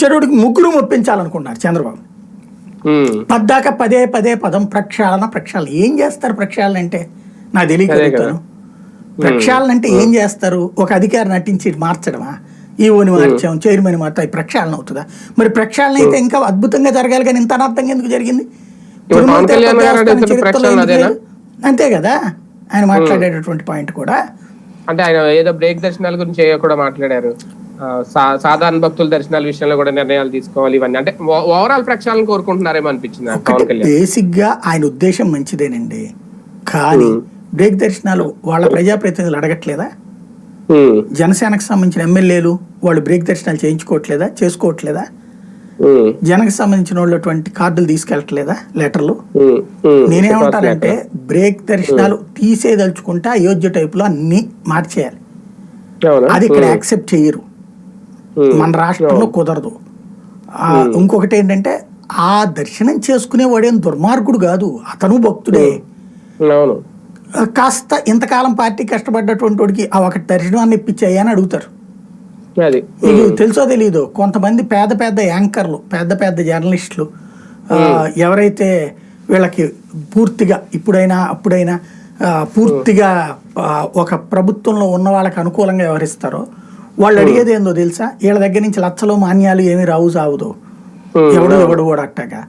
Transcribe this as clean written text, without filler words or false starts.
వచ్చేటోడికి ముగ్గురు ఒప్పించాలనుకున్నారు చంద్రబాబు. పద్దాక పదే పదే పదం ప్రక్షాళన. ఏం చేస్తారు ప్రక్షాళన అంటే? నాకు తెలియగలుగుతాను. ప్రక్షాళన అంటే ఏం చేస్తారు? ఒక అధికారి నటించి మార్చడమా? ఈఓని మార్చాం, చైర్మన్ మార్చాం, ప్రక్షాళన అవుతుందా? మరి ప్రక్షాళన అయితే ఇంకా అద్భుతంగా జరగాలి, కానీ ఇంత అనార్థంగా ఎందుకు జరిగింది? అంతే కదా ఆయన మాట్లాడేటటువంటి పాయింట్ కూడా. అంటే ఆయన ఏదో బ్రేక్ దర్శనాల గురించి కూడా మాట్లాడారు. సాధారణ భక్తుల దర్శనాల విషయంలో కూడా నిర్ణయాలు తీసుకోవాలి ఇవన్నీ. అంటే ఓవరాల్ ప్రక్షాళన కోరుకుంటున్నారేమో అనిపించింది. బేసిక్ గా ఆయన ఉద్దేశం మంచిదేనండి, కానీ బ్రేక్ దర్శనాలు వాళ్ళ ప్రజాప్రతినిధులు అడగట్లేదా? జనసేనకు సంబంధించిన ఎమ్మెల్యేలు వాళ్ళు బ్రేక్ దర్శనాలు చేయించుకోవట్లేదా, చేసుకోవట్లేదా? జనకు సంబంధించిన వాళ్ళటువంటి కార్డులు తీసుకెళ్ళట్లేదా, లెటర్లు? నేనేమంటానంటే బ్రేక్ దర్శనాలు తీసేదలుచుకుంటే అయోధ్య టైప్ లో అన్ని మార్చేయాలి. అది ఇక్కడ యాక్సెప్ట్ చేయరు, మన రాష్ట్రంలో కుదరదు. ఇంకొకటి ఏంటంటే ఆ దర్శనం చేసుకునేవాడేం దుర్మార్గుడు కాదు, అతను భక్తుడే. కాస్త ఇంతకాలం పార్టీ కష్టపడ్డటువంటి వాడికి ఆ ఒక దర్శనాన్ని ఇప్పించాయి అని అడుగుతారు. ఇది తెలుసో తెలీదు, కొంతమంది పేద పెద్ద యాంకర్లు, పెద్ద పెద్ద జర్నలిస్టులు ఎవరైతే వీళ్ళకి పూర్తిగా ఇప్పుడైనా అప్పుడైనా పూర్తిగా ఒక ప్రభుత్వంలో ఉన్న వాళ్ళకి అనుకూలంగా వ్యవహరిస్తారో వాళ్ళు అడిగేది ఏందో తెలుసా? వీళ్ళ దగ్గర నుంచి లచ్చలు మాన్యాలు ఏమీ రావు సావుదో, ఎవడు కూడా అట్టగా